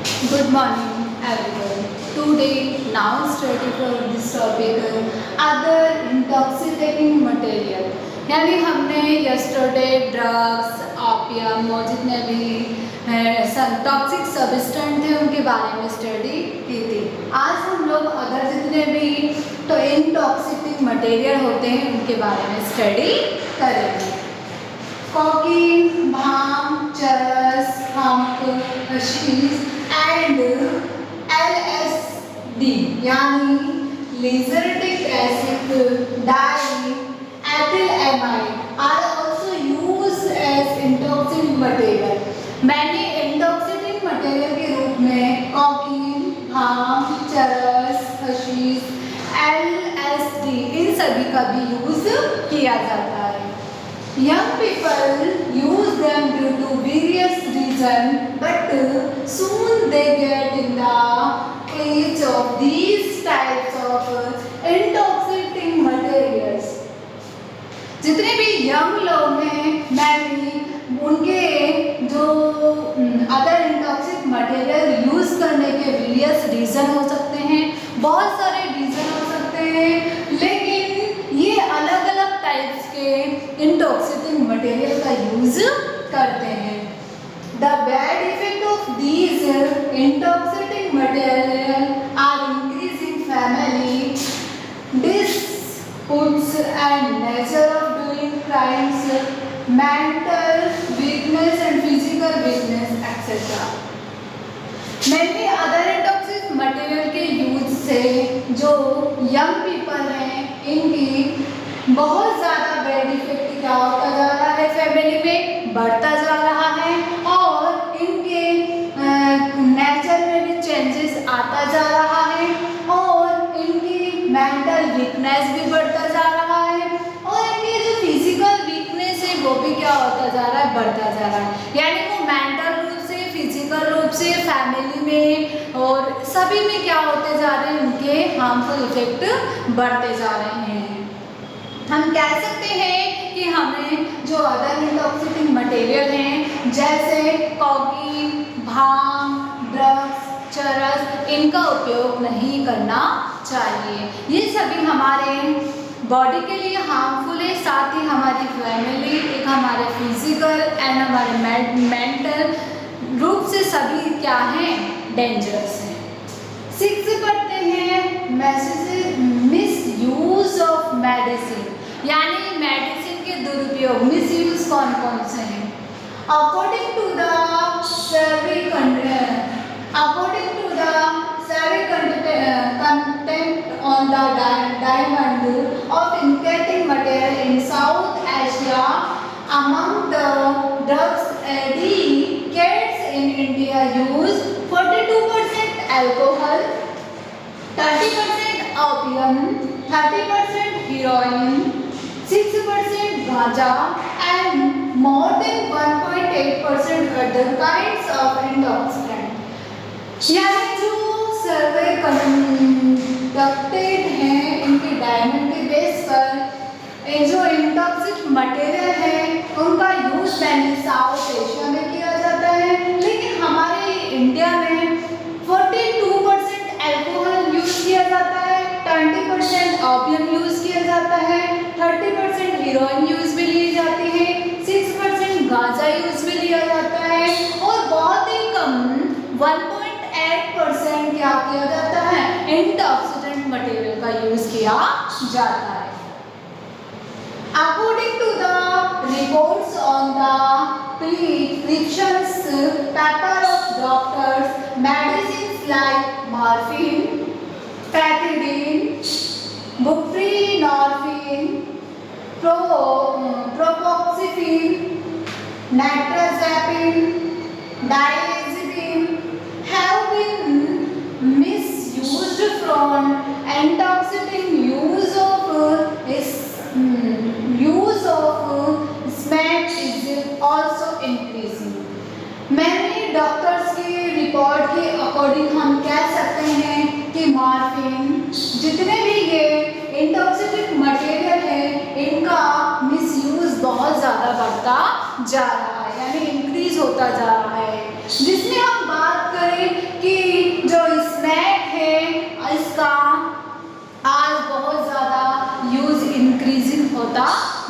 Good morning, everyone. Today, now study for this topic other intoxicating material. यानी हमने yesterday drugs, opium और जितने भी टॉक्सिक सब्सटेंस थे उनके बारे में स्टडी की थी। आज हम लोग अदर जितने भी तो इंटॉक्सिकेटिंग मटेरियल होते हैं उनके बारे में स्टडी करेंगे। कोकीन, भांग, चरस, हम्प, हशीश एंड LSD यानी lysergic acid, diethylamide are also used as intoxicating material। मैंने intoxicating material के रूप में कोकीन, भांग, चरस, हशीश, LSD इन सभी का भी यूज किया जाता है। Young people use them due to various reasons, but soon they get in the age of these types of intoxicating materials। जितने भी यंग लोग हैं, मैं भी उनके जो अदर इंटॉक्सिक मटेरियल यूज करने के वेरियस रीजन हो सकते हैं, बहुत सारे रीजन हो सकते हैं, लेकिन ये अलग अलग टाइप्स के इंटॉक्सिकेटिंग मटेरियल का यूज करते हैं। The bad effect of these intoxicating material are increasing family disputes and nature of doing crimes, mental weakness and physical weakness, etc. Many other intoxic material के यूज से जो young people हैं इनकी बहुत ज़्यादा बैड इफेक्ट क्या होता जा रहा है, फैमिली में बढ़ता जा रहा है और इनके नेचर में भी चेंजेस आता जा रहा है और इनकी मेंटल वीकनेस भी बढ़ता जा रहा है और इनकी जो फिजिकल वीकनेस है वो भी क्या होता जा रहा है, बढ़ता जा रहा है। यानी वो मेंटल रूप से, फिजिकल रूप से, फैमिली में और सभी में क्या होते जा रहे हैं, उनके हार्मफुल इफेक्ट बढ़ते जा रहे हैं। हम कह सकते हैं कि हमें जो अदर इंटॉक्सिकेटिंग मटेरियल हैं जैसे कोकीन, भांग, ड्रग्स, चरस इनका उपयोग नहीं करना चाहिए। ये सभी हमारे बॉडी के लिए हार्मफुल है, साथ ही हमारी फैमिली, एक हमारे फिजिकल एंड हमारे मेंटल रूप से सभी क्या हैं, डेंजरस हैं। 6 पढ़ते हैं मिस यूज ऑफ मेडिसिन, यानी मेडिसिन के दुरुपयोग, मिस यूज कौन कौन से हैं। According to the survey content on the diamond of injecting material in South Asia, among the drugs addicts in India use 42% alcohol, 30% opium, 30% heroin, 6% gaja and more than 1.8% other kinds of intoxicant। यानी जो सर्वे conducted हैं इनके diamond के base पर जो इंटॉक्सिक material है उनका use मैंने साउथ एशिया में किया जाता है, लेकिन हमारे इंडिया में 42% अल्कोहल यूज किया जाता है, 20% ओपियम यूज किया जाता है, 30% हीरोइन यूज में ली जाती है, 6% गांजा यूज में लिया जाता है और बहुत ही कम 1.8% क्या किया जाता है, इंटॉक्सिकेंट मटेरियल का यूज किया जाता है। According to the reports on the prescriptions paper of doctors, medicines like morphine, pethidine, buprenorphine, propoxyphene, nitrazepam, diazepam have been misused from intoxicating use of smack is also increasing। मैंने doctors की report के according हम कह सकते हैं कि morphine जितने भी ये इंटॉक्सिकेंट मटेरियल है इनका मिसयूज बहुत ज़्यादा बढ़ता जा रहा है, यानी इंक्रीज होता जा रहा है। जिसमें हम बात करें कि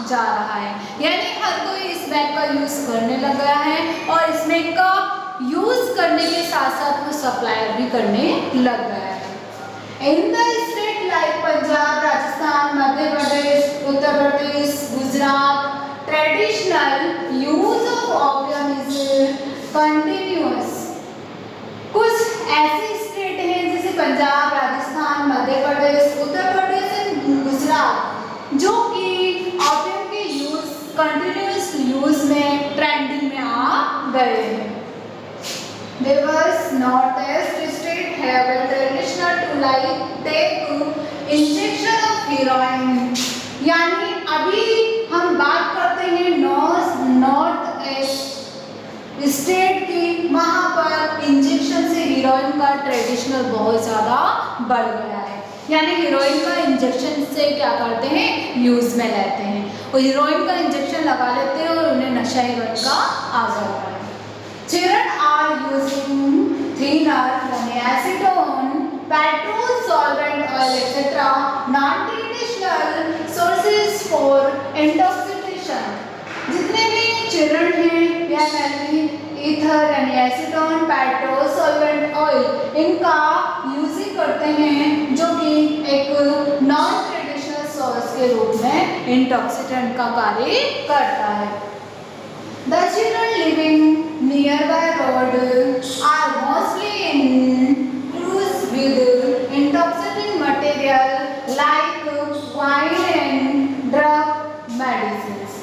जा रहा है, यानी हर कोई इस बैग का यूज करने लग गया है और इसमें का यूज करने के साथ साथ वो सप्लायर भी करने लग गया है। In the state like Punjab, Rajasthan, Madhya Pradesh, Uttar Pradesh, Gujarat, traditional use of opium is continuous. कुछ ऐसे स्टेट हैं जैसे पंजाब, राजस्थान, मध्य प्रदेश, उत्तर प्रदेश और गुजरात जो कि ओपियम के यूज कंटिन्यूअस यूज में ट्रेंडिंग में आ गए हैं। They was not as state have a traditional to like take injection of heroin, यानी अभी हम बात करते हैं नॉर्थ ईस्ट स्टेट की, वहाँ पर इंजेक्शन से हीरोइन का ट्रेडिशनल बहुत ज़्यादा बढ़ गया है, यानी हीरोइन का इंजेक्शन से क्या करते हैं यूज में लेते हैं, वो हीरोइन का इंजेक्शन लगा लेते हैं और उन्हें नशा हीरोइन का आ जाता है। Children are using thinner than acetone, petrol, solvent, oil, etc. non-traditional sources for intoxication. जितने भी चिल्ड्रन हैं या मैंने ईथर यानी एसीटोन, पेट्रोल, सॉल्वेंट, ऑयल इनका यूज ही करते हैं जो कि एक नॉन ट्रेडिशनल सोर्स के रूप में इंटॉक्सिकेंट का कार्य करता है। The children living nearby road are mostly infused with intoxicating material like wine and drug medicines.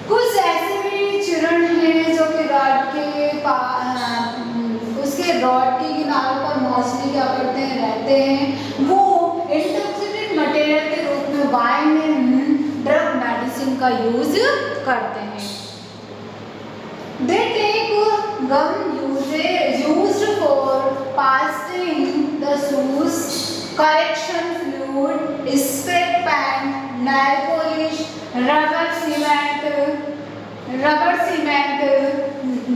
कुछ ऐसे भी चिल्ड्रन हैं जो कि रोड के उसके रोड के किनारों पर मोस्टली क्या करते हैं रहते हैं, वो इंटॉक्सिकेटिंग मटेरियल के रूप में वाइन एंड ड्रग मेडिसिन का यूज करते हैं। They take gum used for pasting the shoes, correction fluid, spray paint, nail polish, rubber cement,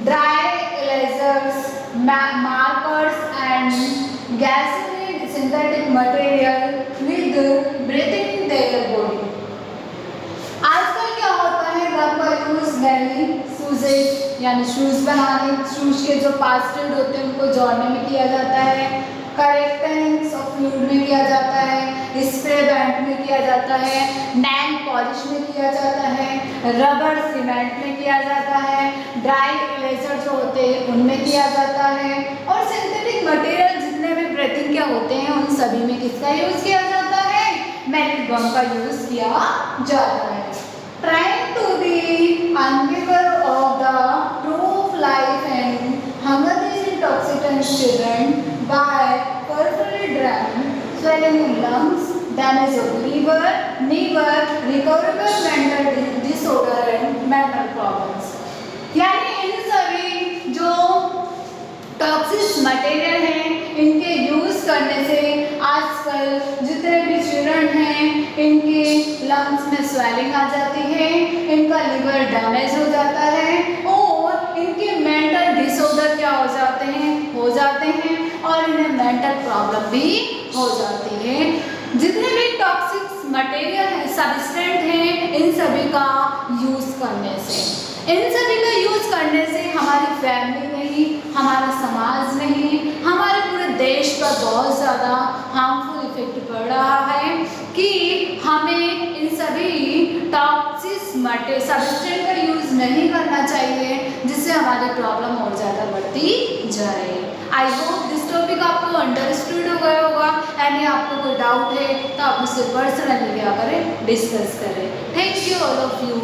dry erasers, markers and gasoline synthetic material with breathing in their body. आजकल क्या होता है गम का use mainly शूजेज यानी shoes बनाने, shoes के जो पास्टेड होते हैं उनको जोड़ने में किया जाता है, करेक्टेंस ऑफ फ्लूइड में किया जाता है, स्प्रे पेंट में किया जाता है, नेल पॉलिश में किया जाता है, रबर सीमेंट में किया जाता है, ड्राई इरेजर जो होते हैं उनमें किया जाता है और सिंथेटिक मटेरियल जितने भी ब्रेथिंग क्या होते हैं उन सभी में किसका यूज किया जाता है, मैजिक गम का यूज किया जाता है। Trying to be unaware of the true life and hunger these intoxicants children by peripheral drain, swelling in lungs, damage of liver, recoverable mental disorder and mental problems. यानी इन सभी जो टॉक्सिक मटेरियल हैं इनके use करने से आजकल जितने भी चिल्ड्रन हैं इनके लंग्स में स्वेलिंग आ जाती है, इनका लिवर डैमेज हो जाता है और इनके मेंटल डिसऑर्डर क्या हो जाते हैं और इन्हें मेंटल प्रॉब्लम भी हो जाती है। जितने भी टॉक्सिक मटेरियल हैं, सब्सटेंट हैं, इन सभी का यूज करने से हमारी फैमिली नहीं, हमारा समाज नहीं, हमारे पूरे देश पर बहुत ज़्यादा हार्मफुल इफेक्ट पड़ रहा है कि हमें इन सभी टॉक्सिक सब्सटेंट का यूज नहीं करना चाहिए जिससे हमारी प्रॉब्लम और ज़्यादा बढ़ती जाए। आई होप दिस टॉपिक आपको अंडरस्टूड हो गया होगा। यानी आपको कोई डाउट है तो आप मुझसे पर्सनली क्या करें, डिस्कस करें। Thank you all of you.